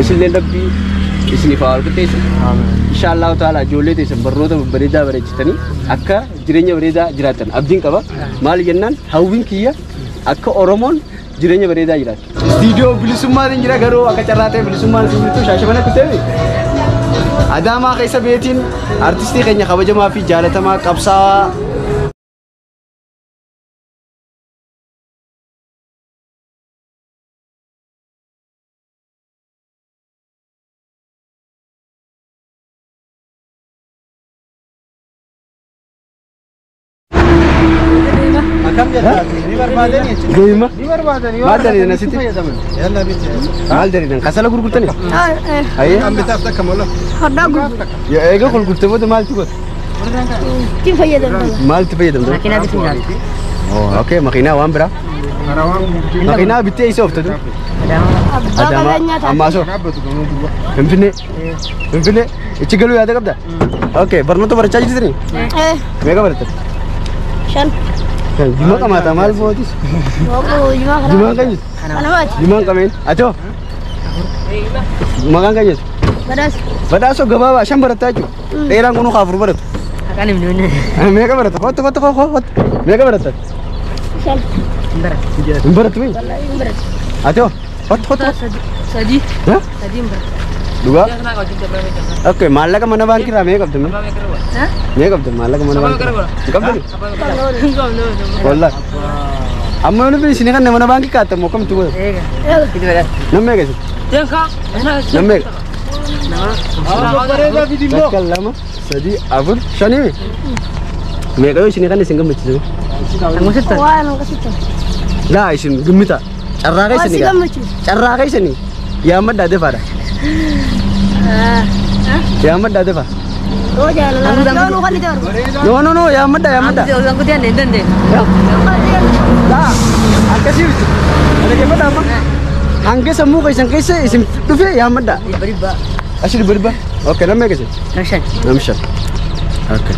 isinillee rabbii isiniif haa walqixxeessu. Inshaallah ta'ala ijoollee teessan barnoota bareedaa bareechitanii akka jireenya bareedaa jiraatan abdiin qaba. Maal jennaan hawwiin kiyya akka Oromoon jireenya bareedaa jiraatu. Istiidiyoo bilisummaatiin jira garuu akka carraa ta'e bilisummaan isin jirtu Shaashamannee kuteemi. Adaamaa keessa beetiin artistii keenya kabajamaa fi jaalatamaa qabsaa'aa Akam jiraati ni barbaadani jechuudha. Deema. Ni barbaadani. Maal daliin asitti? Yalla bitti. Maal daliin kasala gurgurtani? Ayyee. Kan bitaaf takka mola. Hodhaa gurgurta. Egaa gurgurtee booda maaltu godha? Ittiin fayyadamta. Maaltu fayyadamta? Makiinaa bituu. Oh, okay, makiinaa waan biraa. Makiinaa bittee isa oofta dur. Adama. Amma asoo. Finfinnee. Finfinnee. Ichi galuu yaada qabda? Okay, barnoota barachaa jirtani? Meeqa baratta? Shan. Juma kamata maal footis? Juma kan jiru? Juma kameen? Atoo? Maqaan kan jiru? Badhaasa. Badhaasoo gabaabaa shan barataa jechuudha. Dheeraan kunuu afur baratu. Akkaan himne. Meeqa barata? Hottu. Meeqa barata? Shan. Hin baratu mee? Hin baratu. Atoo? Hottu. Sadii. Hah? Sadii hin baratu. Dhugaa? Okay, maallaqa mana baankii irraa meeqa qabda? Meeqa qabda maallaqa mana baankii? Hin qabdani? Wallahi. Amma yoo nuti isin kan mana baankii kaa'atte moo kamtu godha? Namni meeqa isin? Namni meeqa? Takka lama sadii afur shanii meeqa yoo isin kan isin gammachiisu? Waan akkasitti. Laa isin gimmita carraa keessanii gaa? Carraa keessanii yaa madda defaadha. Yaa madda defa. Oh jaalala. Yoo kan itu. No, yaa madda. Aku dia nenden deh. Laa akkasii bitu. Ada kepada apa? Hangge sammuu keessan keessa isin dhufe yaa madda. Beriba. Asli beriba. Okay, nama meeqa isin? Nashan. Namshan. Okay.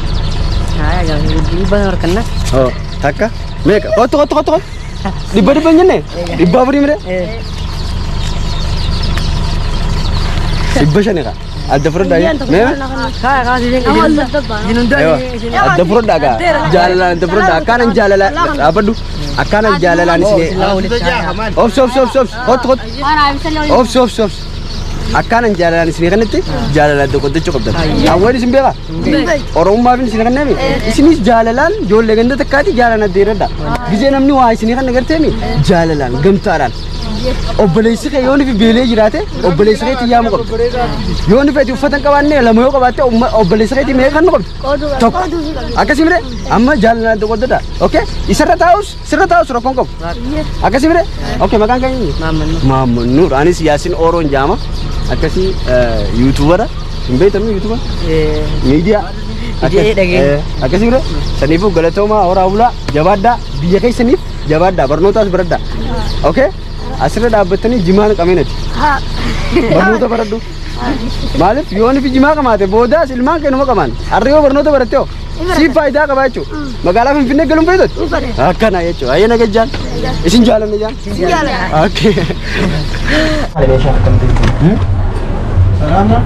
Nah, jangan beriba orang kena. Oh, takka meeqa? Hottu. Dibba jenne? Dibba afurii mire? Dibba shani kaa? Adda furdaa yaa? Meeqa? Kau sih Adda furdaa kaa? Jaalalaan adda furdaa akkaanan jaalala dhaabadhu akkaanan jaalalaan isin obs hottu obs akkaanan jaalalaan isin kanatti jaalala adda qottachuu qabdan awwaan isin beekaa oromummaa fi isin kanneemi isinis jaalalaan ijoollee ganda takkaati jaalaan adda irradha gizee namni waa isin kan agarteemi jaalalaan gamtaadhaan obboleessi kee yoon fi beelee jiraate obboleessi kee xiyyaamuu qabdu yoon fi uffatan qabaannee lama yoo qabaatte obboleessi kee meeqa kan qabdu tokko akkasii mire amma jaalalaa adda qoddadha okay sirra taa'us rakkoon qabu akkasii mire okay maqaan kan inni Maamman Nuur anis Yaasin Oroon jaama akkasii yuutubara hin beektamu yuutubar miidiyaa akkasii mire saniifuu galatoomaa horaa bulaa jabaadhaa biyya keessaniif jabaadhaa barnootaas baradhaa okay asirra dhaabbattanii jimaan qabeenati. Barnoota baradhu. Maaliif yoon fi jimaa qamaate boodaas ilmaan keenuma qaban. Harri yoo barnoota baratte hoo si faayidaa qaba jechuudha. Magaalaa Finfinnee galuun fayyadatu. Akkana jechuudha. Ayyee naga jaan. Isin jaalanne jaan. Okay. Salaamna.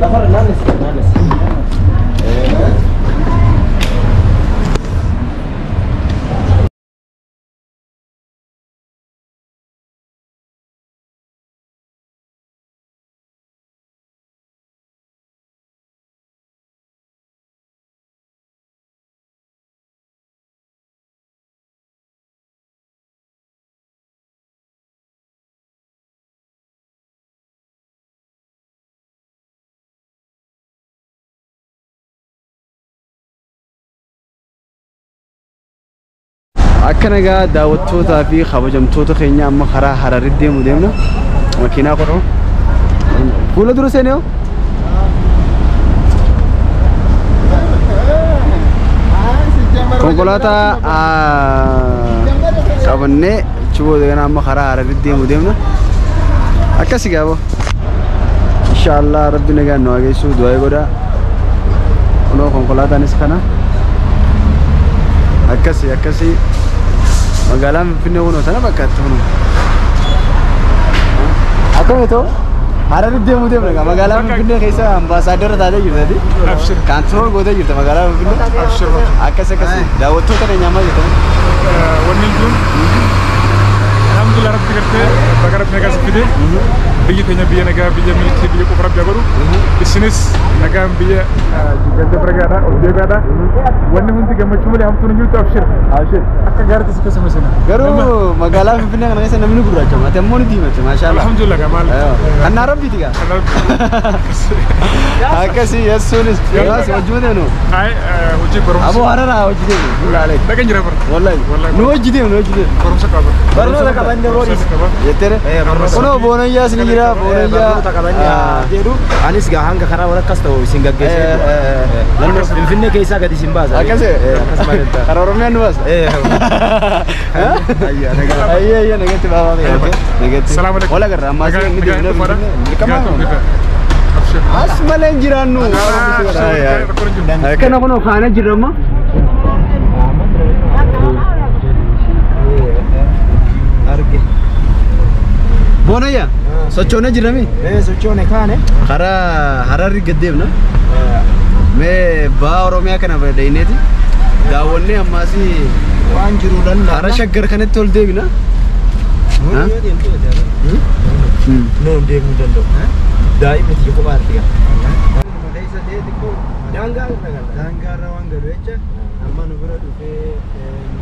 Lafar naanis. Akkana gaa daawwattootaa fi kabajamtoota keenya amma karaa Hararitti deemu deemna. Makiinaa qorroo. Fuula dura seenee hoo? Konkolaataa qabannee chiboo deegana amma karaa Hararitti deemu deemna. Akkasii gaa boo. Inshallah Rabbi nagaan nu hageessu du'aa godhaa. Kunoo konkolaataanis kana. Akkasii. Magaalaan Finfinnee kunoo sana bakka itti kunoo. Akkam itu? Harari deemu deemna magaalaa Finfinnee keessa ambaasaadara taatee jirti. Abshir. Kaantirool gootee jirti magaalaa Finfinnee. Abshir. Akkas daawwattoota keenya ammaa jirtan. Wanni kun alhamdulillah rabbi gartee bakka rabbi nagaa siffite biyyi keenya biyya nagaa biyya milkii biyya qofa rabbi godhu isinis nagaan biyya jigante baragaadha ol deebi'aadha wanni hundi gammachuu malee hamtuun hin jirtu abshir. Abshir. Akka gaariitti si keessa masina. Garuu magaalaa Finfinnee kana keessa namni gurraacha mate ammoo ni diimate maashaallah. Alhamdulillah gamal. Kannaa rabbiiti gaa. Akkasii yesuunis yaas wajjuma deemnu. Ay hojii barumsa. Aboo hararaa hojii deemnu. Bullaalee. Dhagan jira bara. Wallahi. Nu hojii deemnu hojii deemnu. Barumsa qaba. Barnoota qaban deemoonis. Jettere. Kunoo boonayyaas ni jira boonayyaa. jedhu anis gaa hanga karaa walakkas ta'u isin gaggeessee naannoo Finfinnee keessaa gadi isin baasa. Akkasii. Akkasuma jedha. Karaa Oromiyaan nu baasa. Ayya nagatti baafame. Nagatti. Salaam alaikum. Wala garra ammaa si inni deemnu Finfinnee. Kama. Abshir. As malee hin jiraannu. Kana kunoo faana jirama. Arge. Boonayya. Sochoona jirami. Sochoone kaane. Hararri gaddeemna. Mee baa Oromiyaa kana badaineeti. Daawwannee ammaasi waan jiru lalla. hara shaggar kanatti ol deebina. Noo deemuu danda'u. Daa'imni tiyya kophaa argaa. Keessa ta'ee xiqqoo daangaarra waan galu jecha amma nu bira dhufee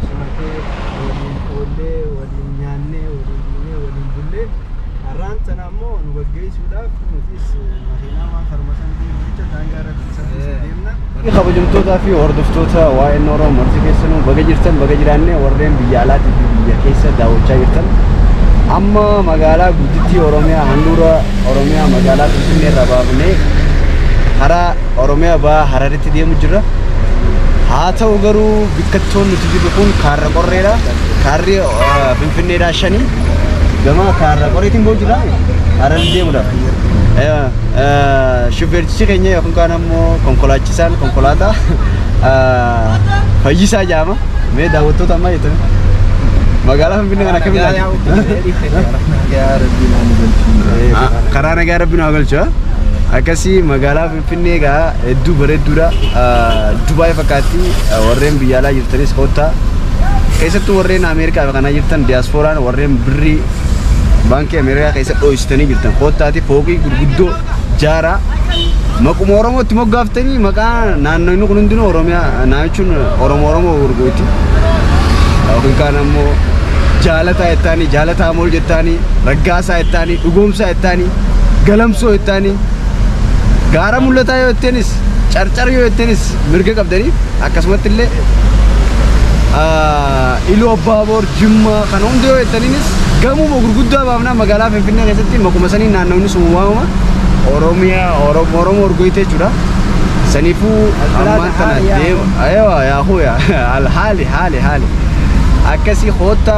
simatee waliin oollee waliin nyaannee waliin dhugnee waliin bullee har'aan sana ammoo nu gaggeessuudhaaf nutis makiinaa waan farmasan deemu jecha daangaarra deemna. Kabajamtootaa fi hordoftoota waa'een Oromoo marti keessanuu baga jirtan baga jiraannee warreen biyya alaatii fi biyya keessa daawwachaa jirtan. Amma magaalaa guddittii Oromiyaa handhuura Oromiyaa magaalaa Finfinnee irraa baafnee karaa Oromiyaa ba'aa Hararitti deemu jirra. Haa ta'u garuu bikkattoon nuti jirru kun kaarra qorreedha. Kaarri Finfinneedhaa 5 gama kaarra qorreetiin boo jira. Harari deemudha. Shufeertichi keenya yookaan kaan ammoo konkolaachisaan konkolaataa Fayyisaa jedhama. Mee daawwattoota ammaa jettan. Magaalaa Finfinnee kana akkamitti karaa nagaa rabbi nu galchu. Akkasii magaalaa Finfinnee gaa hedduu bareedduudha. Dubaay fakkaatti warreen biyya alaa jirtanis kottaa. Keessattuu warreen Ameerikaa kana jirtan diyaaspooraan warreen birrii baankii Ameerikaa keessa dho'istanii jirtan kottaati fooqii gurguddoo jaara. Maquma Oromootti moggaaftanii maqaa naannoonni kun hundinuu Oromiyaa naachuun Oromoo gurguutti. Yookiin kaan ammoo jaalataa jettaanii jaalataa mool jettaanii raggaasaa jettaanii dhugoomsaa jettaanii galamsoo jettaanii gaara mul'ataa yoo jettenis carcar yoo jettenis mirga qabdanii akkasumatti illee Iluu Abbaaboor Jimmaa kana hundi yoo jettaniinis gamuma gurguddaa baafnaa magaalaa Finfinnee keessatti maquma sanii naannoonni sun waamama Oromoo urgoyte jechuudha. Saniifuu ammaan kana deema aywa yaahuu haali akkasii hotta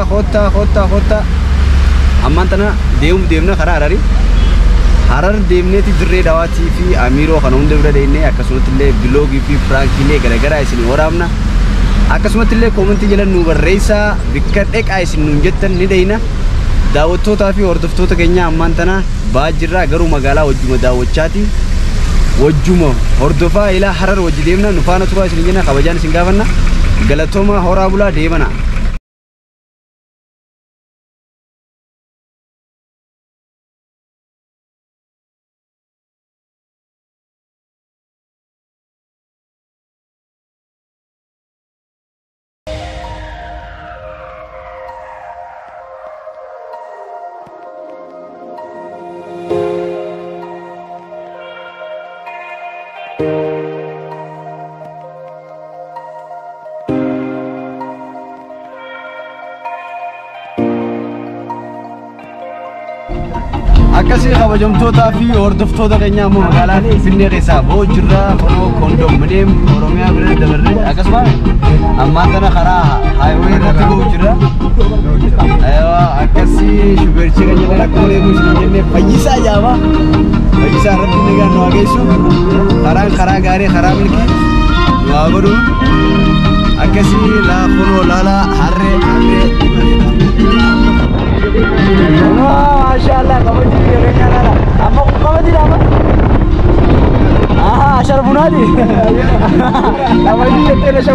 ammaan tana deemna karaa Hararii. Harar deemneeti dirree dhawaatii fi Amiroo kana hunda bira deemnee akkasumatti illee biloogii fi piraankiilee garaagaraa isin waraabna. Akkasumatti illee koomentii jala nu barreessaa bakka dheqaa isin nuun jettan ni deeyna. Daawwattootaa fi hordoftoota keenya ammaan tana ba'aa jirra garuu magaalaa wajjuma daawwachaati. Wajjuma hordofaa ilaa Harar wajji deemna nu faana turaa isin jenna kabajaan isin gaafanna. Galatooma horaa bulaa deemana. Akkasii kabajamtootaa fi hordoftoota keenya ammoo magaalaa Finfinnee keessaa ba'aa jirra. Kunoo kondominiyeem Oromiyaa bira dabarree akkasuma ammaan tana karaa haayiwee irratti ba'aa jirra. Akkasii shufeerchi keenya kan akkuma eeguu isin jennee Fayyisaa jedhama. Fayyisaa irratti nagaan nu haa geessu. Karaa gaarii karaa milkii nu haa godhu. Akkasii kunoo laalaa harree. Masyaallah, kamu juga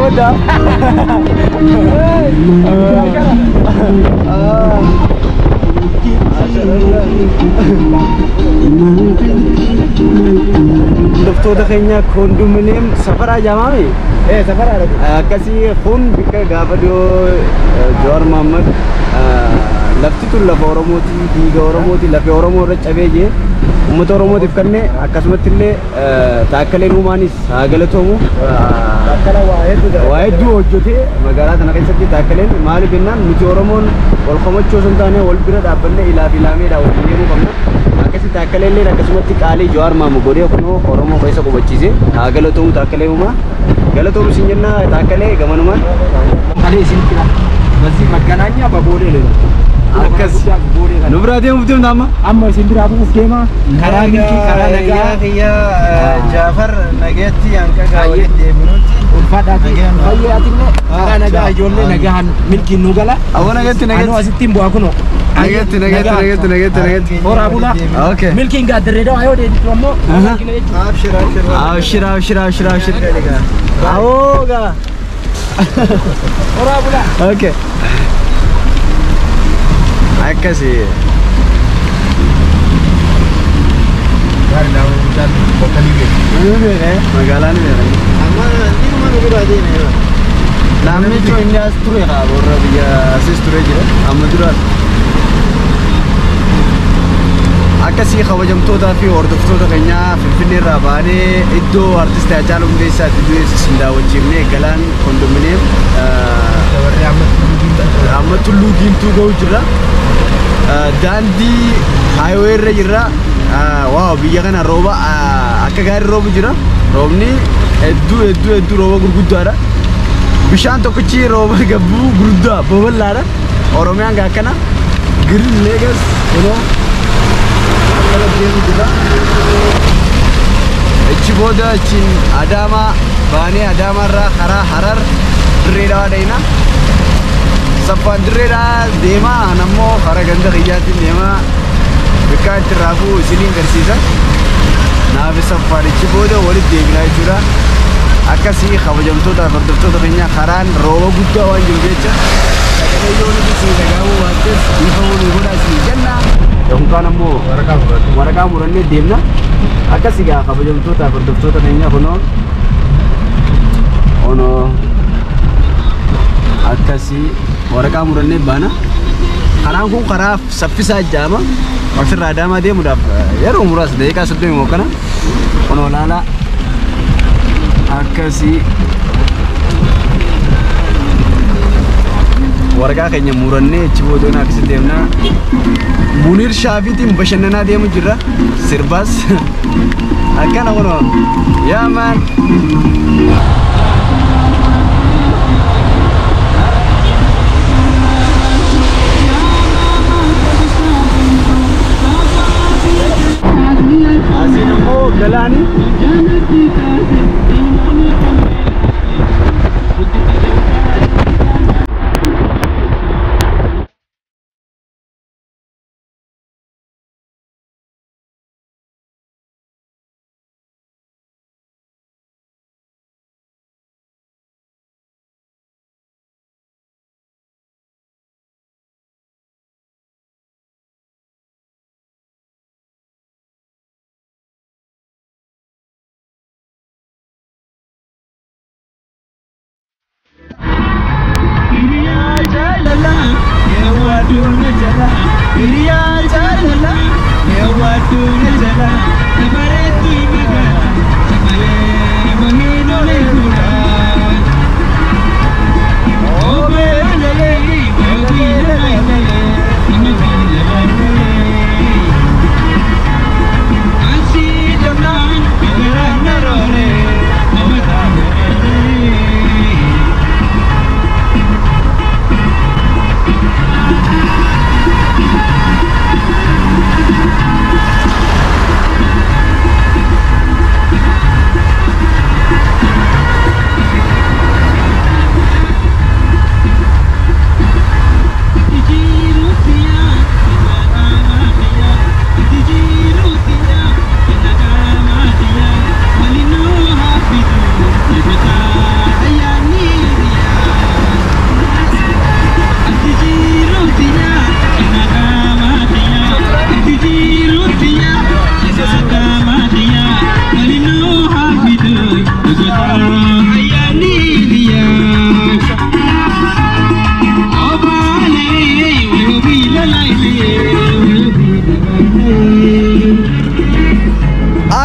beda. Daftoota keenya kondominiyeem safaraa jaamame. Safara ada. Akkasii kun bika gaafa dhiyoo Jawaar Mohaammed lafti tun lafa Oromooti, dhiiga Oromooti, lafa Oromoo irra cabee jee uummata Oromootiif kenne akkasumatti illee taakkaleen uumaanis haa galatoomu. Waa hedduu hojjetee magaalaa tana keessatti taakkaleen maaliif jennaan nuti Oromoon wal komachuu osoo hin taane wal bira dhaabbannee ilaaf ilaameedha waliin deemuu qabna. Akkasii taakkalee illee akkasumatti qaalii Jawaar Mohaammed godhee kunoo Oromoo keessa qubachiise haa galatoomu taakkalee uumaa. Galatoomu isin jenna taakkalee gamanumaan. Ada isin kira. Masih makanannya apa boleh le? Akkas nu biraa deemuuf deemna amma. Amma isin biraa bu'uuf deema. Karaa milkii karaa nagaa. Kiyya Jaafar nageetti hanqa gaawweetti deebinuutti. Ulfaadhaa fi fayyaatillee karaa nagaa ijoollee nagahan milkiin nu gala. Awwa nageetti Anu asittiin bu'aa kunoo. Nageetti. Horaa bulaa. Okay. Milkiin gaaddarree dha ayoo deebitu ammoo. Abshir. Awoga. Horaa bulaa. Okay. Akkasii. Magaalaan namni coo inni as ture haa warra biyya asis ture jira amma dura akkasii kabajamtootaa fi hordoftoota keenyaa Finfinnee irraa baanee iddoo artistii Haacaaluu Hundeessaatti du'e isin daawwachiifnee galaan kondominiyeem amma Tulluu Diimtuu ga'uu jirra. Daandii haayiwee irra jirra. Waaw biyya kana rooba akka gaarii roobu jira. Roobni hedduu rooba gurguddaadha. Bishaan tokkichi rooba gabbuu gurguddaa babal'aadha. Oromiyaan akkana Green Lagos kunoo akkana deemu jira. Achi booda achiin Adaamaa baanee Adaamaarraa karaa Harar Dirree Dhawaa deemna. Saffaan Dirree Dhawaa deemaa nammoo karaa ganda Xiyyaatiin deemaa. Bikkaa itti raafuu isiniin garsiisa. Naafi saffaadhichi booda walitti deebinaa jechuudha. Akkasii kabajamtoota hordoftoota keenya karaan rooba guddaa waan jiru jecha sagalee yoo nuti isin dhagahamuu baattees bifa walii godhaa isin jenna. Yookaan ammoo waraqaa murannee deemna. Akkasii gaa kabajamtoota hordoftoota keenya kunoo akkasii waraqaa murannee baana. Karaan kun karaa saffisaa jaama. Asirraa Adaamaa deemuudhaaf yeroo muraasa daqiiqaa 30 moo kana kunoo laalaa akkasii waraqaa keenya murannee achi booda akkasitti deemnaa. Muniir Shaafiitiin bashannanaa deemu jirra sirbaas akkana kunoo yaa maan. Asin immoo galaani.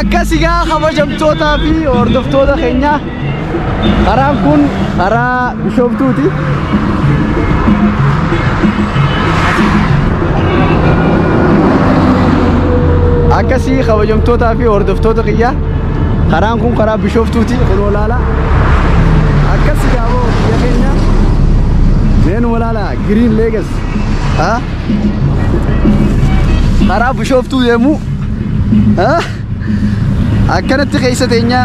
Akkasigaa kabajamtootaa fi hordoftoota keenya karaan kun karaa Bishooftuuti. Akkasii kabajamtootaa fi hordoftoota kiyya karaan kun karaa Bishooftuuti. Kun olaala akkasigaa boo biyya keenya seenu olaala Green Lagos karaa Bishooftuu deemu akkanatti keessa teenya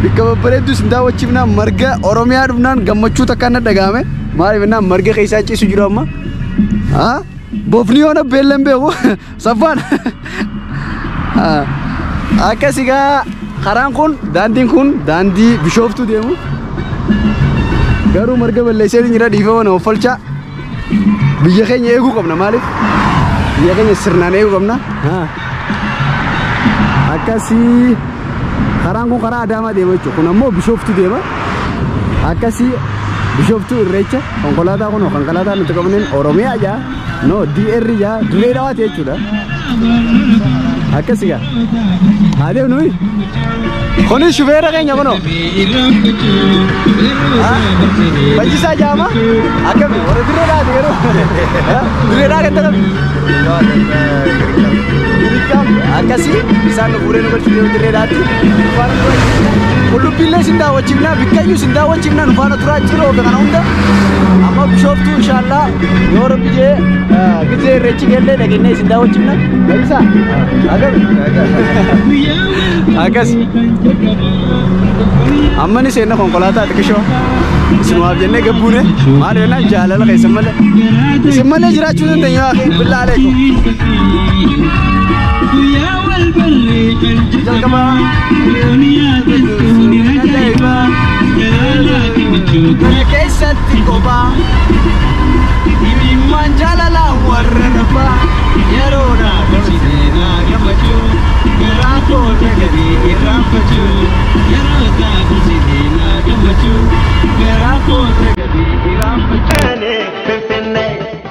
bikka babbareedduu sin daawwachiifna marga Oromiyaa dhufnaan gammachuu takka na dhagahame maaliif innaan marga keessaa ciisu jiru amma boofni yoona beellan beeku saffaan akkasigaa karaan kun daandiin kun daandii Bishooftuu deemu garuu marga balleessee jira dhiifama nama falcha biyya keenya eeguu qabna maaliif biyya keenya sirnaan eeguu qabna akkasii karaan kun karaa Adaamaa deema jechuudha kun ammoo Bishooftuu deema akkasii Bishooftuu Irreecha konkolaataa kun konkolaataa nuti qabneen Oromiyaa jaa no DR jaa Dirree Dhawaati jechuudha akkasigaa adeemu nuyi kunis shufeera keenya kunoo Bajjisaa jaama akkami warra Dirree Dhawaati garuu Dirree Dhawaa kan ta'an akkasii isaan nu fuudhee nu galchuu Dirree Dhawaatti qullubbiillee sin daawwachiifna bikkayyuu sin daawwachiifna nu faana turaa jiroo kana hunda amma Bishooftuu inshaallah yoo rabbi jee gizee irreechi geellee dhageenyee sin daawwachiifna Bajjisaa akkasi amma ni seenna konkolaataa xiqqishoo isinumaaf jennee gabbuune maal jennaan jaalala keessan malee isin malee jiraachuu dandeenya billaalee keessatti kophaa imimmaan jaalala warra nafaa yeroodha seenaa gammachuu garaa koota gadii irraanfachuu yeroodha seenaa gammachuu garaa koota gadii irraanfachuu Finfinnee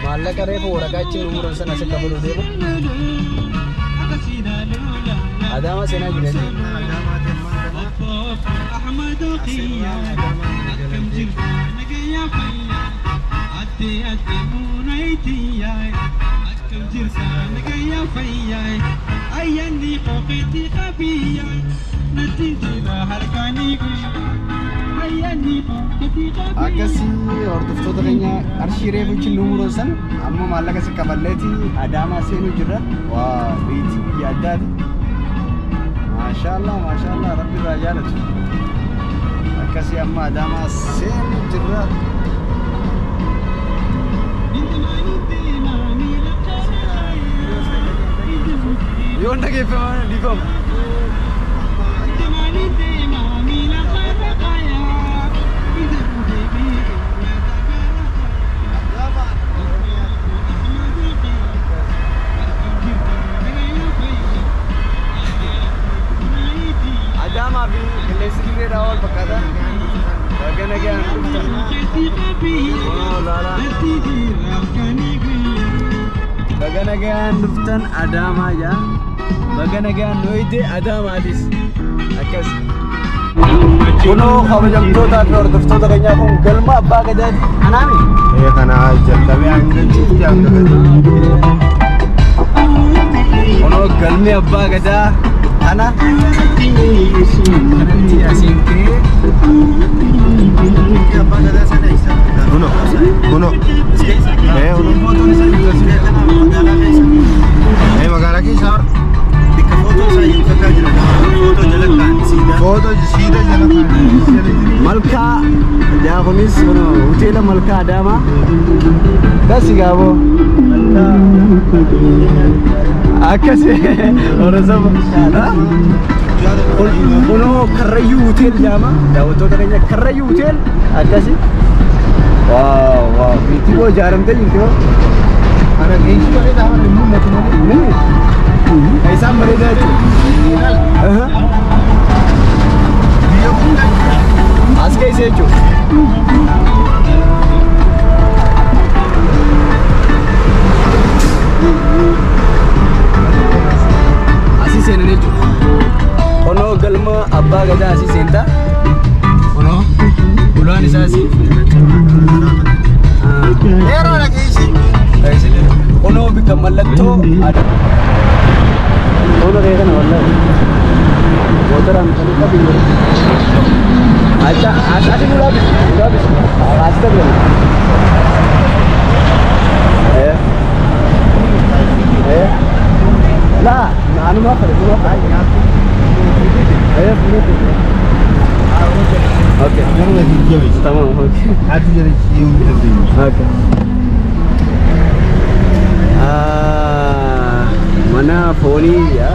maallaqa reefu waraqaa ittiin umuran sana asi qabalu deema Adaamaa seenaa jireenya akkasii hordoftoota keenya qarshii reefu ittiin umuran sana amma maallaqa si kaballeeti Adaamaa seenuu jirra waa beetii biyya addaati maashaallah rabbi irraa jaalatu akkasii amma Adaamaa seenuu jirra yoon dhageeffama dhiifama Adaamaa fi qilleensi Dirree Dhawaa wal fakkaata baga nagaan dhuftan baga nagaan dhuftan Adaamaa jaa baga nagaan nooyite Adaamaatis akkas kunoo kabajamtootaa fi hordoftoota keenyaa kun galma abbaa gadaati anaami kana jalqabee hanga jirutti hanga gadi Ono galmi abbaa gadaa ana kanatti asiin kee abbaa gadaa sana isa uno uno magaalaa keessa bakka footoo isaa itti fakkaa jira footoo jala kaan footoo siida jala kaan malkaa jaakonis hoteela malkaa Adaamaa kasi gaabo akkasi orasama kuno Karrayyuu hotel jaama daawwattoota keenya Karrayyuu hotel akkasi waaw biitti boo jaaramtee jirti boo ana geessu bareeda haala immoo matumanii isaan bareedaa jechuudha as keessa jechuudha asii seenan jechuudha ono galma abbaa gadaa asii seenta ono ulaan isaa asii yeroo dhageessi ono bika mallattoo ada ono reegana wallahi motoran kan kabin acha asasi mulai asta belum lah anu apa oke tamam oke mana phone ya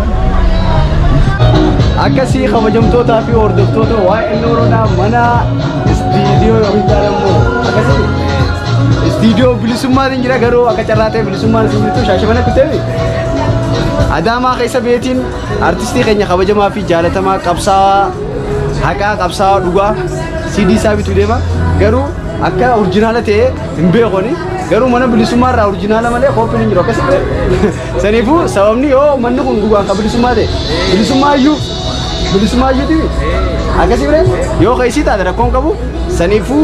akkasi kabajamtoota fi hordoftoota waa'ee nooroodha mana istiidiyoo yookiin jedhamu akkasi istiidiyoo bilisummaatiin jira garuu akka carraatee bilisummaan isin jirtu Shaashamannee kuteefi Adaamaa keessa beetiin artistii keenya kabajamaa fi jaalatamaa qabsaa'aa haqaa qabsaa'aa dhugaa CD isaa bituu deema garuu akka orjinaala ta'e hin beekoni garuu mana bilisummaa irraa orjinaala malee kooppiin hin jiru akkasi saniifuu sababni yoo manni kun dhugaan ka bilisummaa ta'e bilisummaa iyyuu tibi akkasi bire yoo keessi taate rakkoon qabu saniifuu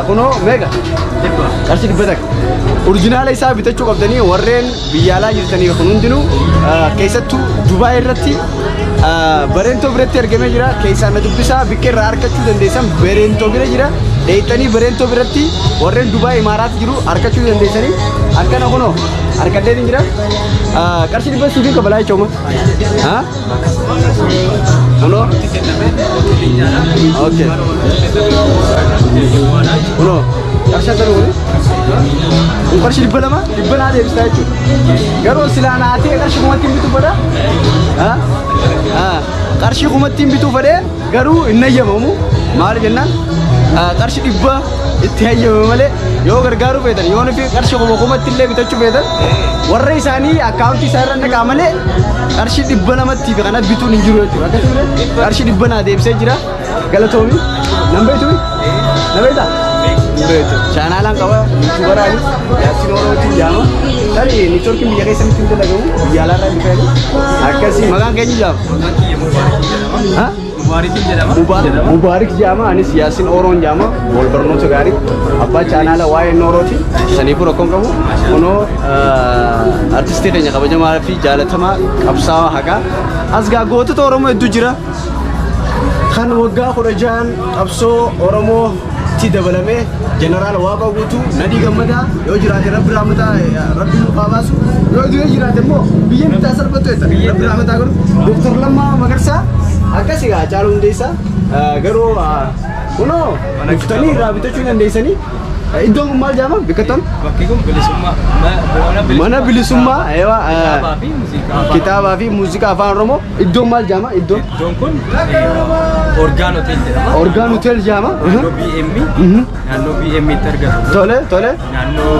kunoo meeqa qarshii 100 orjinaala isaa bitachuu qabdanii warreen biyya alaa jirtanii kun hundinuu keessattuu Dubaay irratti Bareentoo biratti argamee jira keessaan na dubbisaa bikkee irraa argachuu dandeessan Bareentoo bira jira dheeyxanii Bareentoo biratti warreen Dubaay Imaaraat jiru argachuu dandeessanii akkana kunoo harkaddeetiin jira qarshii 100 sibiin kabalaa jechuuma kunoo okay kunoo qarshii tanuu qarshii 200 naa deebistaa jechuudha garuu silaa naatee qarshii kumattiin bituu fedha qarshii kumattiin bituu fedhe garuu hin hayyamamu maal jennaan qarshii 100 itti hayyamame malee yoo gargaaruu feetan yoo nufi qarshii kumatti illee bitachuu feetan warra isaanii akkaawuntii isaa irra naqaa malee qarshii 200 fi kanatti bituun hin jiru jechuudha akkasuma qarshii 100 naa deebisee jira galatoomi nan beektu Chanalan kawa YouTuberani yasin orooti jama tadi network biyya keessatti hin dalagamu biyya alaarraa dhufeeni akkasii maqaan keenya jama Mubaarik jama anis Yasin Oroon jama wal barnoota gaarii abbaa chaanala waa'ee noorooti saniifuu rakkoon qabu kunoo artistii keenya kabajamaa fi jaalatamaa qabsaa'aa haqaa asgaa gootota Oromoo hedduu jira kan waggaa 16 qabsoo Oromoo ti dabalame General Waaqa Guutuu Nadii Gammadaa yoo jiraate Rabbi Rahmataa Rabbi Muqaabasu yoo jiraate immoo biyya bitaa sarbatu Rabbi Rahmataa godhu Dr. Lammaa Magarsaa akkasii Haacaaluu Hundeessaa garuu kunoo dhuftanii irraa bitachuu dandeessanii iddoon kun maal jedhama bikkattan bakki kun bilisummaa mana bilisummaa kitaabaa fi muuziqaa afaan Oromoo iddoon maal jedhama iddoon kun Orgaan Hotel jedhama Orgaan Hotel jedhama naannoo BM itti argamu tole naannoo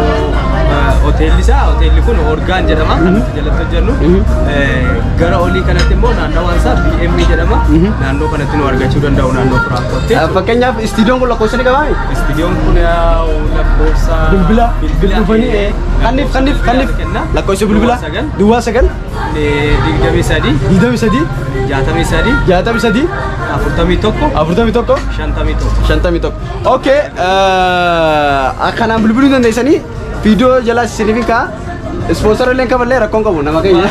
hoteelli isaa hoteelli kun Orgaan jedhama jalatti hojjennu gara olii kanatti immoo naannawaan isaa BM jedhama naannoo kanatti nu argachuu danda'u naannoo Firaankotti fakkeenyaaf istiidiyoon kun lakkoofsa ni qabaami istiidiyoon kun lakkoofsa bilbila kannif lakkoofsa bilbila duwwaa 9 23 41 okay akkanaan bilbiluu dandeessanii video jala sirriifika sponsor illee qaballee rakkoon qabu nama keenya.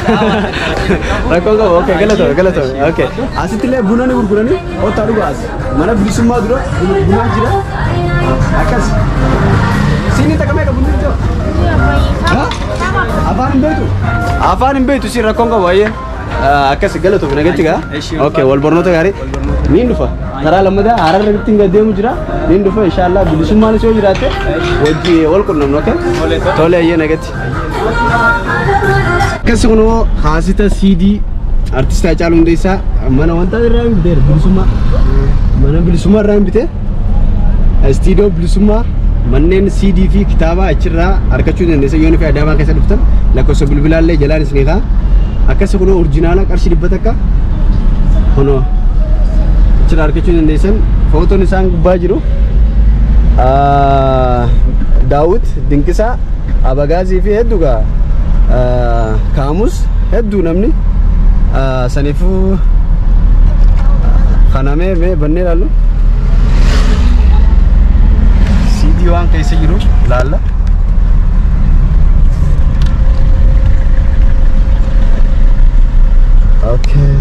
Rakkoon qabu. Okay, galatoom. Okay. Asittillee buna ni gurguranii ottaa dhugaas. Mana bilisummaa dura buna jira. Akkas. Sini takamee qabu ni jira. Afaan hin beektu si rakkoon qabu baay'ee. Akkas galatoom nagatti gaa. Okay, wal barnoota gaarii. Niin dhufa. Karaa lammadaa harar irratti hin deemu jira. Niin dhufa inshallah bilisummaanis yoo jiraate wajji wal qunnamnu okay. Tole ayyee nagatti. Akkas kunoo haasita CD artist Haacaaluu Hundeessaa mana wanta irraa hin biteera bilisummaa. Mana bilisummaa irraa hin bite. Studio bilisummaa manneen CD fi kitaaba achirraa argachuu dandeessa yoo nufi Adaamaa keessa dhuftan lakkoofsa bilbilaallee jalaan isinii kaa. Akkas kunoo orjinaala qarshii 100 akka kunoo achirraa argachuu dandeessan footoon isaan gubbaa jiru. Daawud Dinqisaa Abagaazii fi hedduugaa Kaamus hedduu namni saniifuu kanamee mee bannee laallu CD waan keessa jiru laalla. Okay.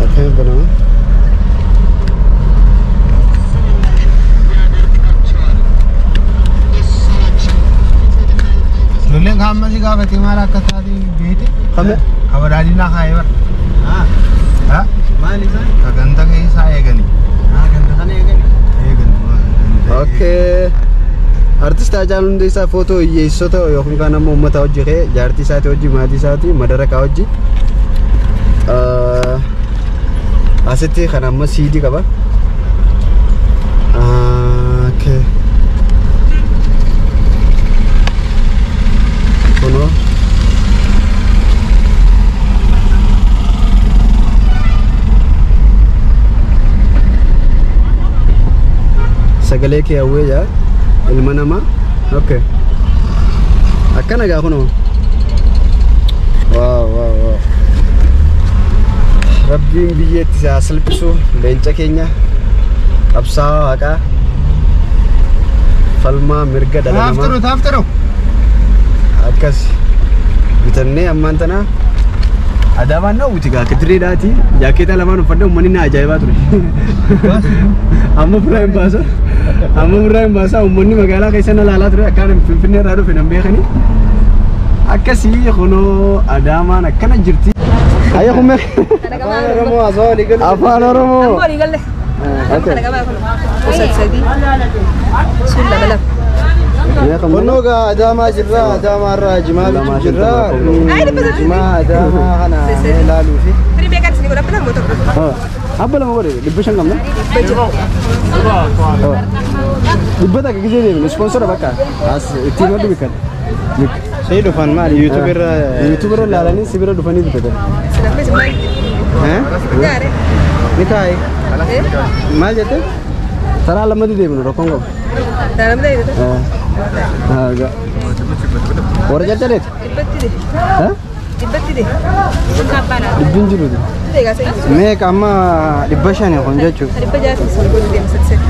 Okay, banana. Luleng khamma si gafati mala katadi bete. Khamma. Kabaradi na khaybar. Ha? Mali sa? Kaganda kay sa egani. Ganda sana egani. Okay. Artist Haacaaluu Hundeessaa footoo hiyyeessota yookiin kaan ammoo uummata hojii kee jaartii isaatii hojii maatii isaatii madarakaa hojii. Asitti kan amma CD qaba. Okay. Kuno. Sagalee kee hawwee jaa ilma namaa. Okay. Akkana gaa kuno. Wow. Rabbiin biyyeetti isaa salphisu leenca keenya qabsaa'aa waaqaa falmaa mirga dhala namaa Taftaro. akkas bitannee ammaan tana Adaamaan na uti gaa kitireedhaati jaakeeta lamaan uffadhe uummanni na ajaa'ibaa ture. Amma biraa hin baasa uummanni magaalaa keessa na laalaa ture akkaan Finfinnee irraa dhufe nan beekani. Akkasii kunoo Adaamaan akkana jirti. Ayah kume. Afaan Oromoo. Kono ga Adaamaa jirra, Adaamaa irraa Jimaa jirra. Jimaa Adaamaa kana ilaaluu fi. Abba lama godhe dhibba shan qabna. Dhibba takka gisee deemne sponsora bakka as ittiin waddu bikan. Sai dhufan maali YouTube irra laalanii si bira dhufanii bitatan. Ni taa'e. Maal jette? Taraa lamatti deemnu rakkoon qabu. Warra jajjareeti? Dhibbiin jiruuti. Meeqa amma 500 kun jechuudha.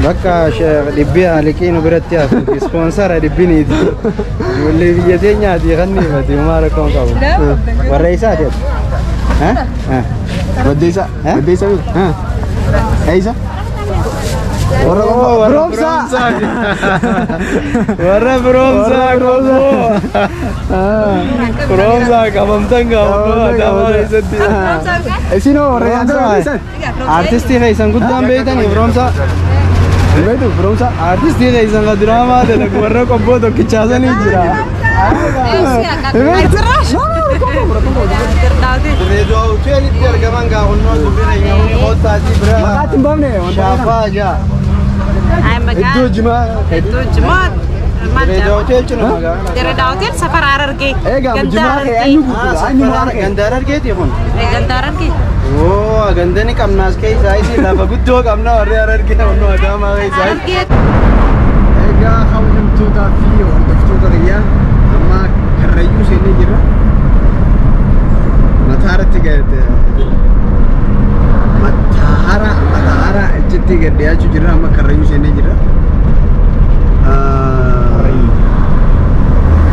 Bakka dhibbi haliqii nu biratti hafu sponsora dhibbiniiti. Ijoollee biyya teenyaati kan nifati maal rakkoon qabu. Warra isaati. Waddeessa? Waddeessa beeku? Eeyisa? Bromsa! Warra Bromsa qabu. Bromsa qabamtan qabu Adaamaa keessatti. Isinoo warra yaansa? Artistii keessan guddaan beektanii Bromsa? Beektu Bromsa? Artistii keessan kan diraamaa dalagu warra qobboo tokkichaasanii jira. Reedoo hoteelitti argaman gaafannoo bira nyaanni hottaatii bira. Maqaatti hin baafne Shaafaa jaa. Iddoo Jimaa. Reedoo hotel cina magaalaa. Reedoo hotel safar Harargee. Egaa Jimaa kee eenyu gurgura? Eenyu maal kee? Ganda Harargeeti kun. Ganda Harargee. Oo gandani qabnaas keessaa isi lafa guddoo qabna warri Harargee naannoo Adaamaa keessaa. Egaa hawwatootaa fi hordoftoota kiyyaa amma Karrayyuu seenee jirra. Mataaratti gadi Mataara achitti gad dhiyaachuu jirra amma Karrayyuu seenee jirra.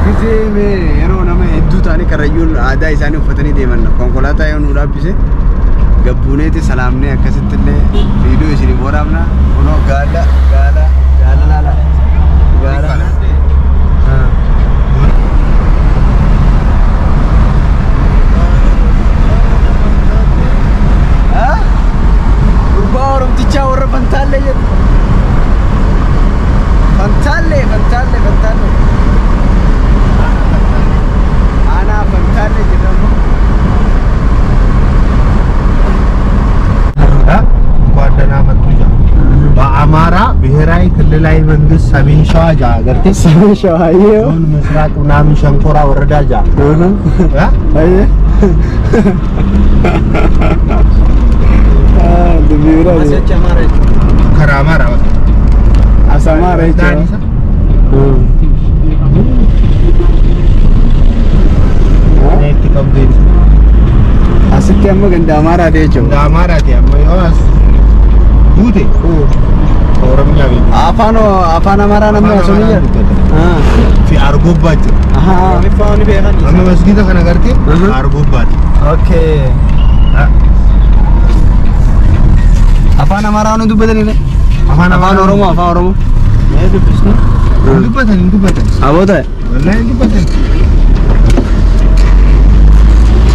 Kizeme yeroo nama hedduu ta'anii karrayyuun aadaa isaanii uffatanii deeman konkolaataa yoo nu dhaabbise gabbuuneeti salaamnee akkasitti illee viidiyoo isinii waraabna kunoo gaala gurbaa oromtichaa warra Fantaallee jedhu Fantaallee aanaa Fantaallee jedhamu ጓደና መጡጃ በአማራ ብሔራዊ ክልላዊ መንግስት ሰሜን ሸዋ ጃ ገርቴ ሰሜን ሸዋ ዞን ምስራቅ ምናምን ሸንኮራ ወረዳ ጃ አየ ድቢራ ከራማራ አሳማራ ይቻላል Asitti amma ganda Amaaraati jechuudha. Ganda Amaaraati amma yoo as buute Oromiyaa beeku. Afaan Amaaraa namni asuma jedhu. Fi Argobbaatti. Afaan beekani. Amma masgiida kana agartee Argobbaatti. Okay. Afaan Amaaraa nu dubbatanii Afaan Oromoo. Mee dubbisnu? Dubbatan. Aboota. Wallahi dubbatan.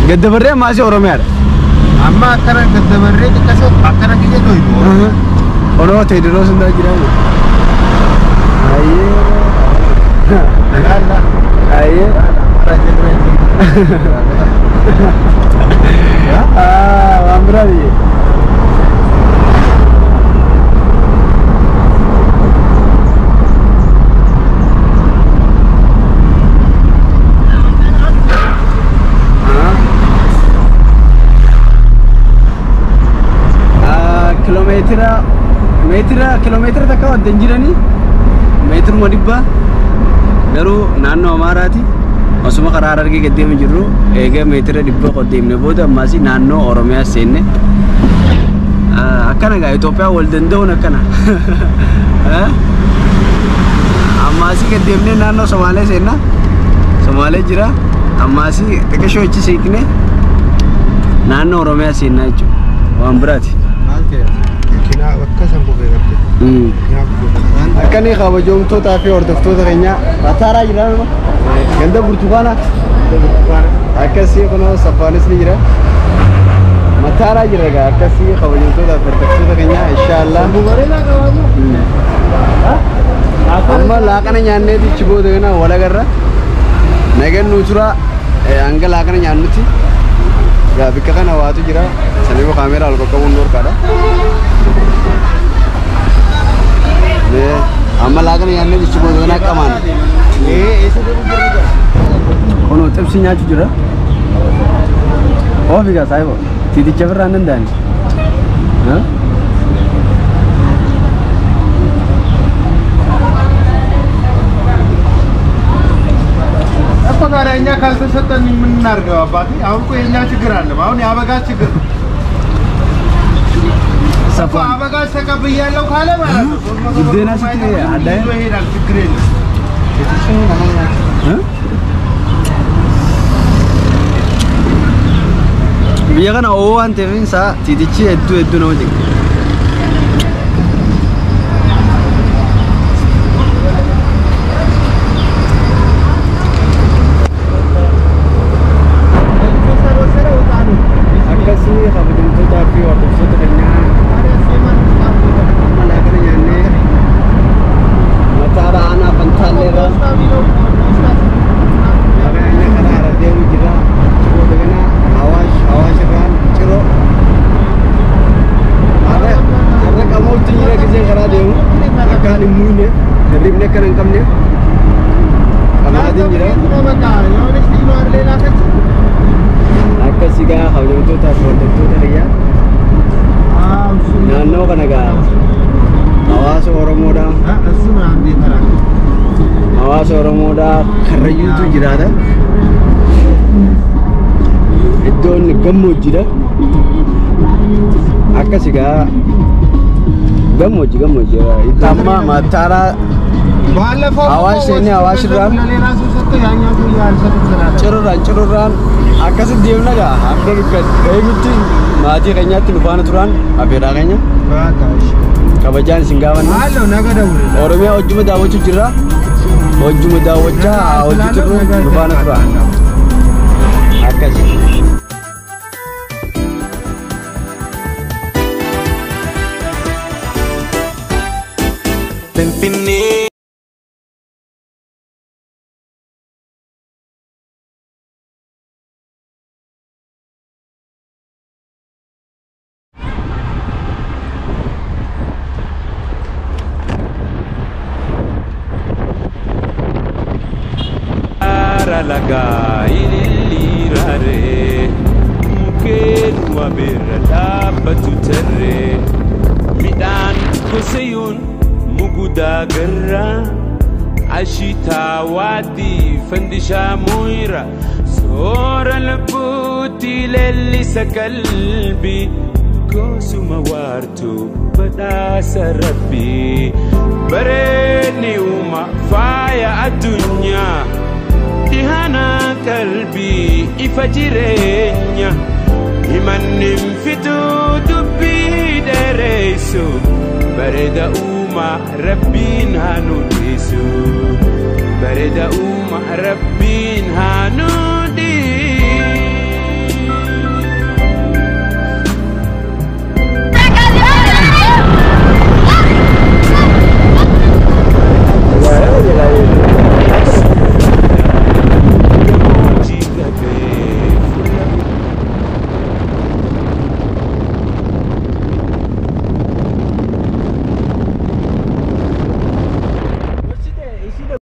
Gaddabarree maasii Oromiyaadha. Amma akkana gaddabarree xiqqasoo akkana kiyya dhoydu. Onoo Teediroos hundaa jiraama. Ayyee. Waan biraa biyye. kilomeetira takka waddan jiranii meetiruma dhibba garuu naannoo Amaaraati osuma karaa Harargee gad deemaa jirru eega meetira dhibba qoddeemne booda ammaas naannoo Oromiyaa seenne akkana gaa Itoophiyaa wal danda'uun akkana ammaas gad deemne naannoo Somaalee seenna Somaalee jira ammaas xiqqashoo achi seekne naannoo Oromiyaa seenna jechuudha waan biraati. Akkanii kabajamtootaa fi hordoftoota keenya mataaraa jiran ganda burtukaana akkasii kunoo safaanis ni jira mataaraa jira egaa akkasii kabajamtootaa fi hordoftoota keenya inshaallah amma laaqana nyaanneeti ichi booda kana wal agarra nagannuu tura hanga laaqana nyaannutti bikka kana waatu jira saniifuu kaameeraa ol qaqqabuun dhorkaadha. Amma laaqana nyaannee ichi booda kana qamaan kunoo xibsi nyaachuu jira oofigaa saayibo tiiticha birraa hin danda'ani ታዲያ እኛ ካልተሰጠን ምን እናድርገው አባቴ? አሁን እኮ የኛ ችግር አለ። አሁን የአበጋዝ ችግር ነው። ሰፋ አበጋዝ ተቀብያለሁ ካለ ማለት ነው። ግዴና ሲቲ አዳይ ይሄዳል፣ ችግር የለም። biyya kana oo waan ta'eef isaa tiitichi hedduu nama jira. Naannoo kana gaa hawaasa Oromoodha. Hawaasa Oromoodha Karrayyuutu jiraata. Iddoon gammoojjiidha. Akkasi gaa gammoojji. Amma mataaraa ባለፈው አዋሽ እኔ አዋሽ ራን ለሌላ ሰው ሰጥቶ ያኛው ግን ያልሰጡት ስላለ ጭሩራን አከስ ዲምና ጋ አከብከት በይምቲ ማቲ ከኛት ሉፋነ ቱራን አቤራ ከኛ ባካሽ ከበጃን ሲንጋባና አለው ነገ ደውል ኦሮሚያ ወጅሙ ዳወቹ ጅራ ወጅሙ ዳወቻ ወጅቱ ሉፋነ ቱራን አከስ Pimpini Aralaga ililirare Mungkin wabira dabatu terre Midan kuseyun Muguda garra Ashita wadi Fandisha muira Sora labuti lelisa kalbi Kosuma wartu Badasa rabbi Bareni uma Faya adunya Dihana kalbi Ifajirenya Imanim fitu Dubi deresu Bareda uma Rabbin hanudisu Bareda uma Rabbin hanudi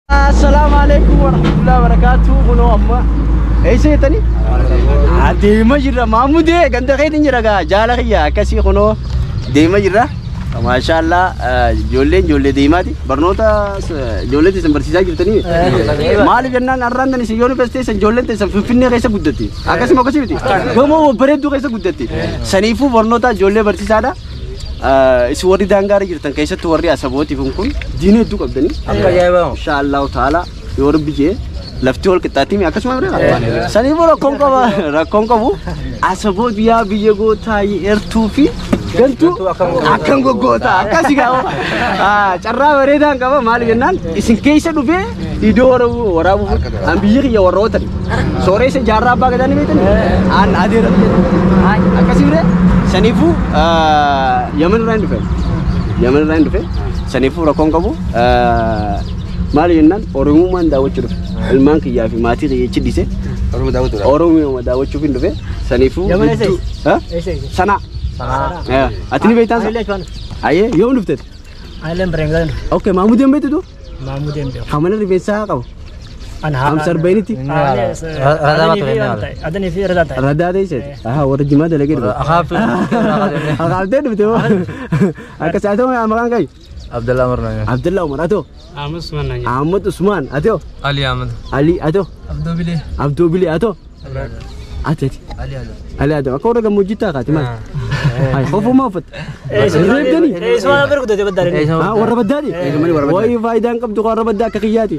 Assalamualaikum warahmatullahi wabarakatuh. Kuno amma. Aise tani? Deema jirra Mahmude ganda khaydin jira ga jala khiya akasi kuno deema jirra. Mashallah jolle deemati barnoota jolle te barsiisaa jirtani. Maal jennaan arraan si university san jolle te san finfinnee keessa guddatti. Akkasuma akkasii miti. Gamoo bareedduu keessa guddatti. Saniifuu barnoota jolle barsiisaadha. Isi warri daangaara jirtan keessatti warri asabooti kun diinee hedduu qabdanii akka ajaa'iba inshallah taala yoo rabbi jee lafti wal qixxaatii akkasuma bira saniif rakkoon qabu asabooti yaa biyya gootaa eertuu fi gantuu akkan goggoota akkasi gaa'oo carraa bareedaan qaba maal jennaan isin keessa dhufee idoo waraabuuf an biyyi kiyya warrootan sooressa jaarraa abbaa gadaa ni beektan an adeera akkasi bira saniifuu Yaman irraa hin dhufe saniifuu rakkoon qabu maal jennaan oromummaan daawwachuu dhufe ilmaan kiyyaa fi maatii kiyyachi dhise oromoo daawwachuuf hin dhufe saniifuu sana ati ni beektaan ayyee yoo hin dhufte Ailen berengan. okay Mahmudeen beektu tu Mahmudeen beektu hamana rifeensaa qabu Amsar bainiti. Ada ni fi rada. Rada deh sih. Warna jima ada lagi tu. Akal deh tu. Akas ada orang makan kai. Abdullah Umar nanya. Abdullah Umar atau? Ahmad Usman nanya. Ahmad Usman atau? Ali Ahmad. Ali atau? Abdul Billy atau? Ada. Ali ada. Aku orang kamu jita kat mana? Ay, خوفو ما فت. اسمه أبرك ده بداري. ورا بداري. واي فايدة أنك بتقول ورا بدار كخياتي.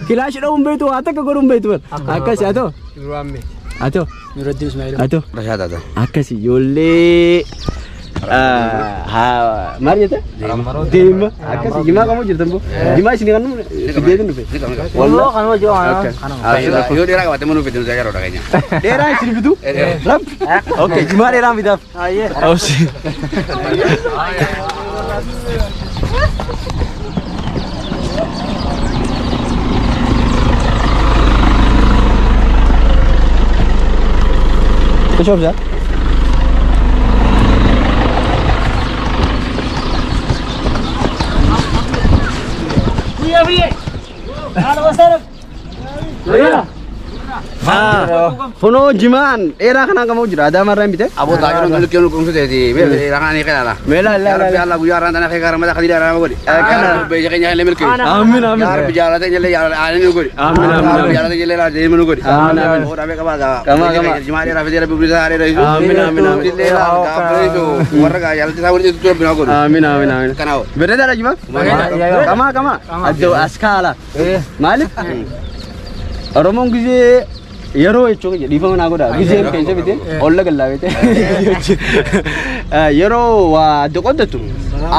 كلاش لهم بيتو هاتك كقولهم بيتو. أكاسي أتو. أتو. نردي إسماعيل. أتو. Rashad ada. Akasi يولي. Mari ya Dima. Akasi gimana kamu cerita bu? Gimana sini kan? Dia itu nufi. Wallah kan mau jual. Yo dia nak bertemu nufi dengan saya orang kayaknya. Daerah sini betul? Ram. Oke, gimana daerah bidaf? Iya. Oh sih. Kecil ya? Iya. Halo Mas Arif. Iya. Fono jiman era kana kamu jira ada marah bite Abu Tajir untuk kian hukum sudah di rakan ini kan lah. mela la Ya Rabbi Allah bujar rantan akhi karama dak dira ramagodi. Kana beja kenya le milki. amin amin Ya Rabbi jala te jelle ya alani nugodi. Amin, amin. Jala te jelle la de nugodi. Amin, amin. Ora be kabaga. Kama, kama. Jimari Rabbi Rabbi bisa are raisu. Amin, amin, amin. Dille la ka preso. Warga ya te saburi tu bin agodi. amin amin amin Kanao. berada lagi bang kama ado askala malik oromon gize yero echo di fama nagoda gize kenje bite olla galla bite yero wa dokodatu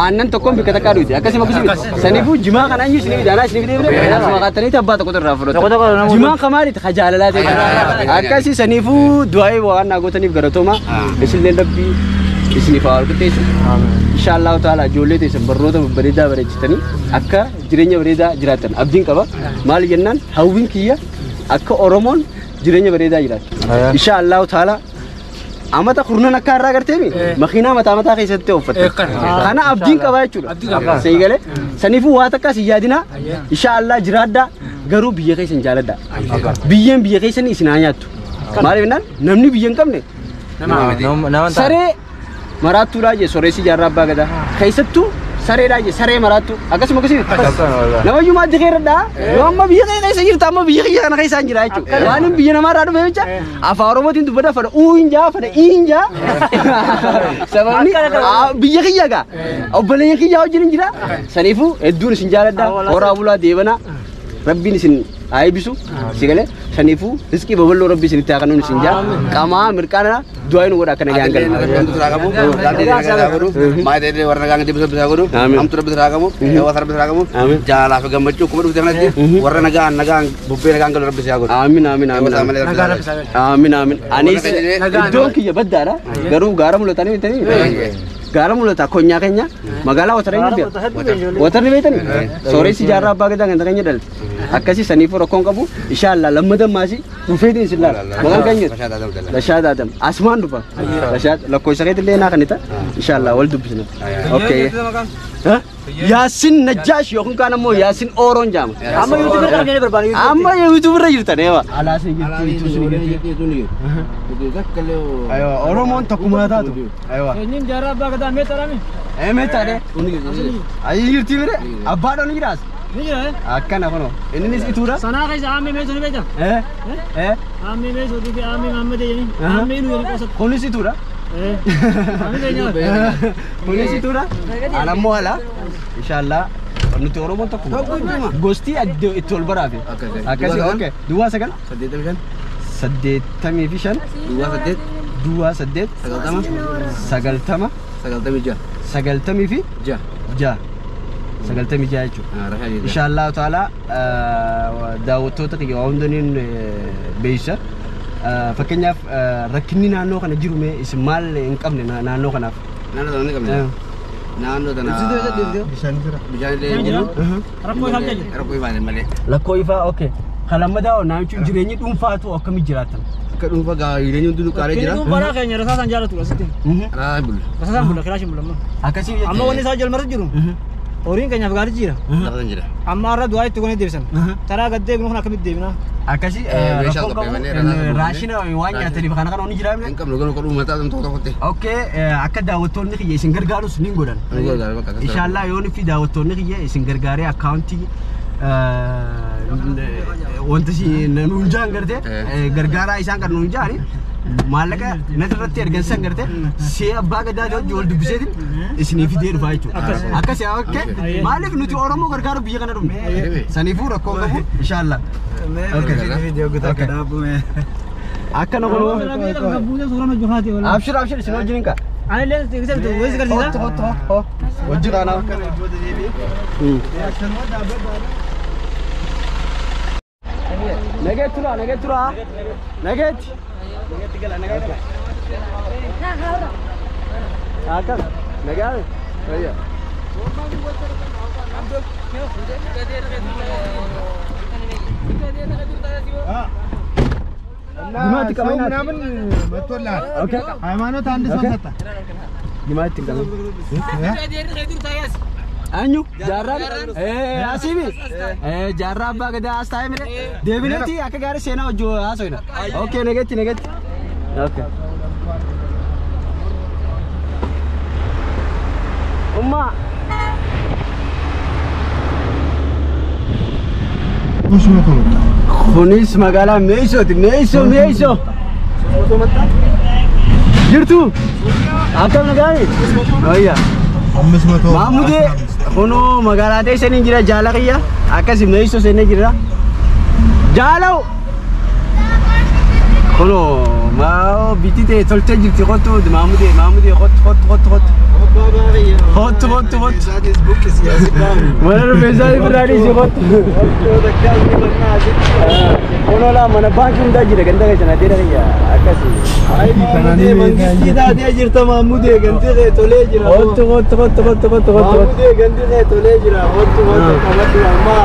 anan tokkon bikata karu ide akasi makusi sanifu jima kana anyu sini dana sini bide asma katani tabba tokotor rafro jima kamari khajalala de akasi sanifu duai wa nagotani garatoma isle rabbi isni faal kutesu inshallah taala jolle te barrota barida barejtani akka jirenya barida jiratan abdin qaba mal jennan hawin kiya akka oromon jirenya barida jirat inshallah taala amata khurna nakara gartemi makhina mata khaysate ofat khana abdin qaba chura seygale sanifu wataka siyadina inshallah jirada garu biye khaysan jalada biye khaysan isnayatu mal jennan namni biyen kamne sare maratu raje soresi jarra bagada khaysatu sare raje sare maratu akas makasi nama yuma dikherda yuma biye khaysa jirta ma biye khayana khaysa jira achu wanim biye na maradu becha afaromo tindu bada fada uinja fada inja sabani biye khiyaga obale khiya jirin jira sanifu edun sinjalada ora bula devana rabbin sin aibisu sigale sanifu rizki baballo rabbi sin takanun sinja kama mirkana duain wora kana gangal kamu dalde kamu mai de warna gang di bisa guru am tur bisa kamu wasar bisa kamu jala fa gambacu kuma du tana warna naga bubbe gangal rabbi bisa guru amin amin amin amin amin anis doki ya badara garu garam lo tani tani garam lo ta konya kenya magala watare ni biar watare betani sore si jarra baga dangan tanya dal akasi sanifu rokon kabu inshallah lamada masi rufedi inshallah magan kanya rashad adam asman rupa rashad lakoi sakit lena kanita inshallah wal dubsna okay yasin najash yo kun kana mo yasin oron jam amma youtuber kan ne berbani amma youtuber ra yirta ne wa ala se gitu itu zakalo ayo oromon takuma ta tu ayo nin jara baga da metarami metare ayi youtuber abado ni ras akkana kono inni itura sana kaisa amme me sonu beta amme me sodi ke amme mamme de yani amme nu yani kosa konis itura amme de nya konis itura ana moala inshallah nuti oromon takku gosti addo itol barafe akasi okay dua sagal sadeetami fishan dua sadeet sagaltama sagaltami fi ja sagaltami ja jechuudha inshallah taala daawwattoota kiyya hundanin beeysa fakkeenyaaf rakkinni naannoo kana jiru mee isin maal hin qabne naannoo kanaaf naannoo tana lakkoo ifaa okay kalammadaa naanchu jireenyi dhuunfaatu akkami jiraatan akka dhuunfa gaa jireenyi hundu qaaree jira dhuunfaa keenya rasaasan jaalatu asitti rasaasan bulla kilaashin bulla akkasii amma wanni isaa jalmarra jiru Orin kanya fagari jira. Amma arra du'a itti gone deebisan. Tara gadde gnu kana kamit deebina. Akasi raashina waan nyaatanii kana kana onni jira mine. Enkam logon ko dhumata dum tokko tokkotte. Okay akka daawwattoonni kiyya isin gargaarus nin godhan. Inshallah yooni fi daawwattoonni kiyya isin gargaaree akkaawuntii wanti si nuun jaan garte gargaaraa isaan kan nuun jaani maallaqa natirratti ergansan garte see abbaa gadaa ta'u wal dubbiseetiin isinii fidee dhufaa jechuudha. Akkasii okay maaliif nuti Oromoo gargaaru biyya kana dhumne saniifuu rakkoo qabu inshallah. Akkana godhu abshir abshir isin wajjin ka ani leen tigisatu wayis garsiisa wajji kana Naget tura naget gala naget akan naget iya gimana kamu namun betul lah oke ሃይማኖት አንድ ሰው ሰጣ gimana kamu Anyu, jarang. Asimi. Jarang apa kita astai mere. Devinati, aku gari sena ojo asoina. Oke, negati. Oke. Umma. Kunis magala meiso. Jirtu. Akam nagai. Oh iya. Mahmude, kono magala te seni jira jala kiya. Akasi meiso seni jira. Jalau. Kono mau biti te tolte jirti kotu Mahmude hot. Mana bezali berani sih hot. Kono lah mana bangkit dah jira ganda kaya nanti dah ya. Akasi. Ay Mahmude mangkiti dah dia jirta Mahmude ganti kaya tole jira. Hot. Mahmude ganti kaya tole jira. Hot. Kamat lama.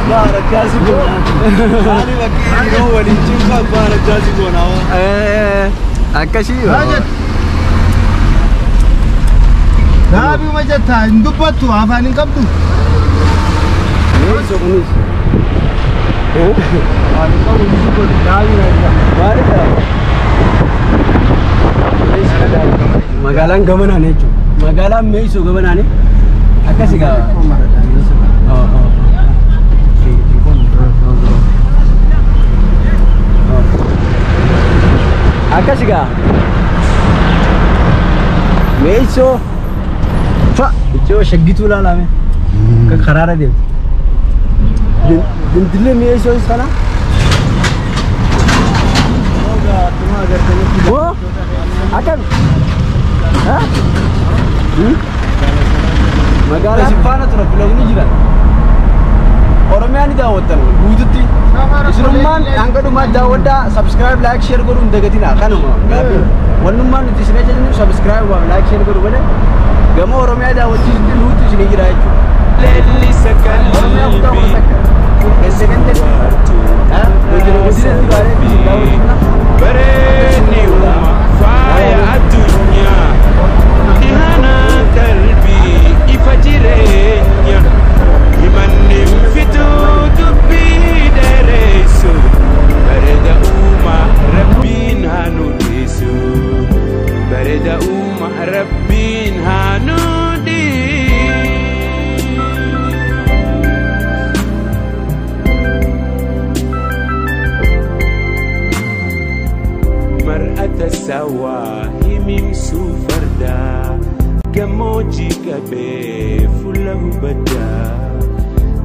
Bara kasi guna. Ani wakil no wali cingka bara kasi guna. Akasi. Nabi majata indupatu afani kabdu. Niso. Ani kamu indupatu nabi nabi. Mari ka. Magalang gamana ne chu. Magalang meiso gamana ne. Akasi ga. Akasi ga. Meiso. Itu segitu lah lame. Ke karara dia. Dindile me iso sana. Oh, akan. Hah? Magala sifana tu vlog ni juga. Oromia ni dah hotel. Buduti. Isruman angka rumah dah subscribe, like, share koru undegatina kan mo. Wanuman itu sini aja subscribe, like, share koru bade. Gamo Oromia dah wajib dulu tu sini kira itu. Lelli Oromia aku tahu mereka. Second day. Bereni faya adunya dihana kalbi ifajirenya imanim fitu tubi deresu bereda rabbin hanudisu bereda rabbin hanudi mar'ata sawahimim sufarda gamoji gabe fulahu bada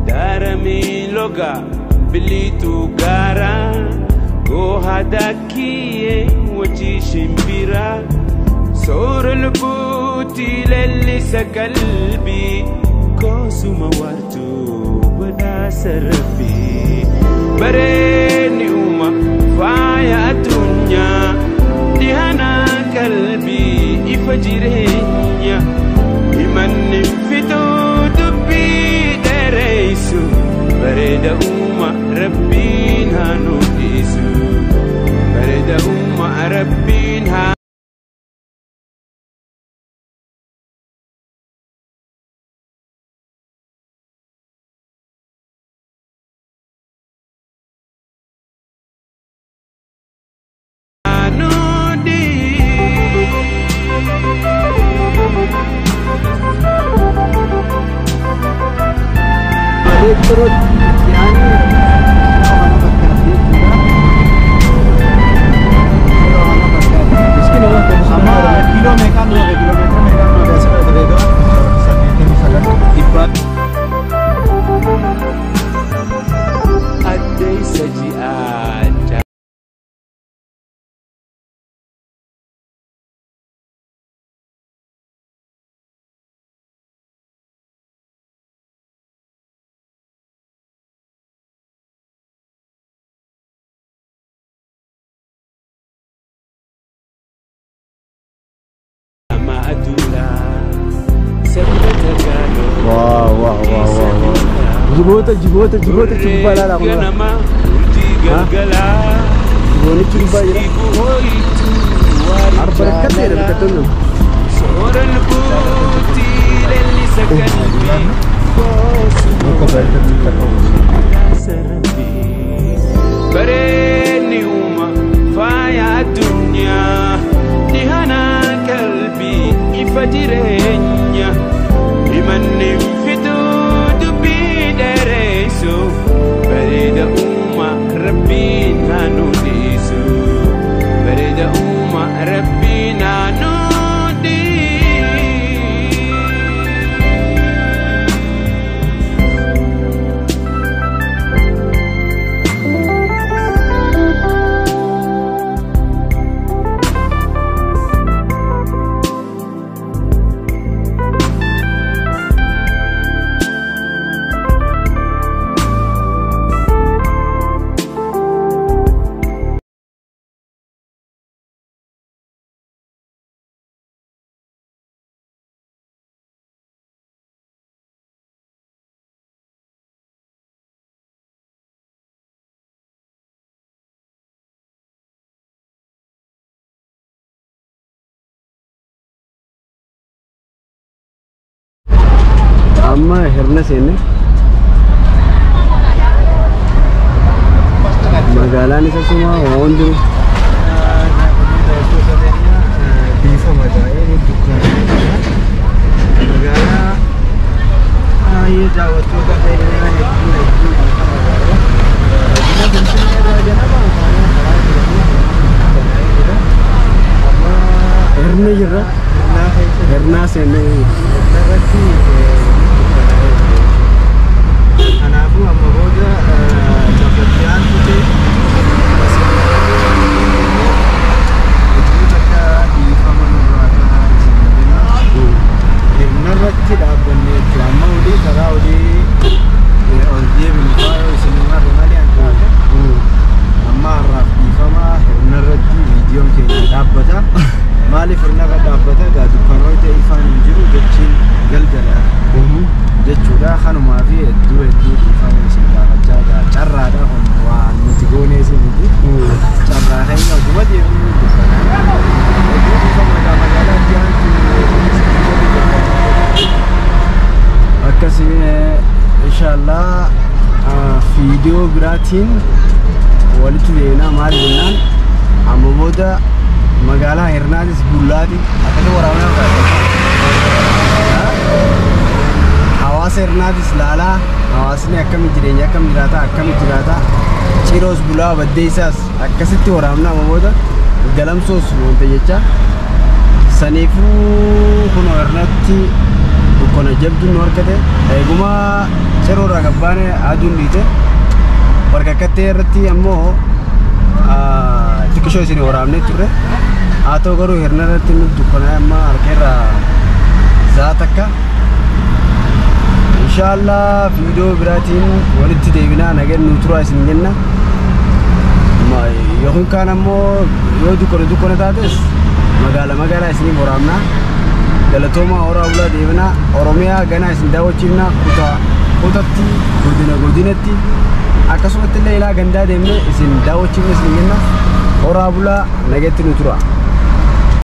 darami loga bilitu gara go hadakiye waji shimbira صور البوتي للس قلبي كوسو موارتو ودا سربي بريني وما فايا الدنيا دهنا قلبي إفجرينيا إمن نفتو دبي دريسو بريد وما ربين هانو ديسو بريد وما ربين هانو Terus sama kilometer biasa ada itu ibarat ada saji aja Wah. Jibota coba lah aku. Jiboni coba ya. Arba dekat ya dekat tu. Orang putih lelli sekalbi Serbi Bareni uma faya dunia Dihana kalbi ifadirenya Imanim fitu dubi deresu Bareda uma rabbi nanu disu Bareda uma rabbi nanu Amma hirna sene magaalaan isa suma waan jiru bifa magaalaa dukkan magaalaa ayya daawwattoota fayyaa hedduu hirna jirra hirna sene Anafu amma booda mabaddiyaan kute akka dhiifama nurraa tahaa irratti dhaabbanne jechuudha. Amma odii karaa odii ol deebinu faayoo isin marre malee antaate amma har'aaf dhiifama irratti viidiyoon keenya dhaabbata. Maaliif irra dhaabbata? Gaa dukkanoota ifaan hin jiru jechiin galgala jechuudha. Kanumaa fi hedduu dhiifama isin gaafachaa gaa carraadha kun waan nuti goonee isiniti carraa keenya oduma deemnu dukkanaa hedduu dhiifama magaalaa jirantu akkasii inshallah viidiyoo biraatiin walitti deemna. Maali jennaan amma booda magaalaa hirnaatis bullaati akkasii waraabnaa hawaasa hirnaatis laalaa hawaasni akkami jireenya akkam jiraata ciroos bulaa baddeessaas akkasitti waraabnaa amma booda galamsoos wanta jecha saniifuu kun hirnatti dukkana jabduun nu harkate eeguma ciroorraa gabbaane aduun dhiite barkakkattee irratti ammoo xiqqishoo isin waraabnee turre haa ta'u garuu hirna irratti nu dukkanaa amma harkeerraa zaat akka inshallah viidiyoo biraatiin walitti deebinaa nagaan nu turaa isin jenna. Yookiin kaan ammoo yoo dukkana taates magaalaa isin waraabnaa galatooma horaa bulaa deebinaa Oromiyaa ganaa isin daawwachiifnaa kutatti godinatti akkasumatti illee ilaa gandaa deemnee isin daawwachiifna isin jenna. Horaa bulaa nageetti nu turaa.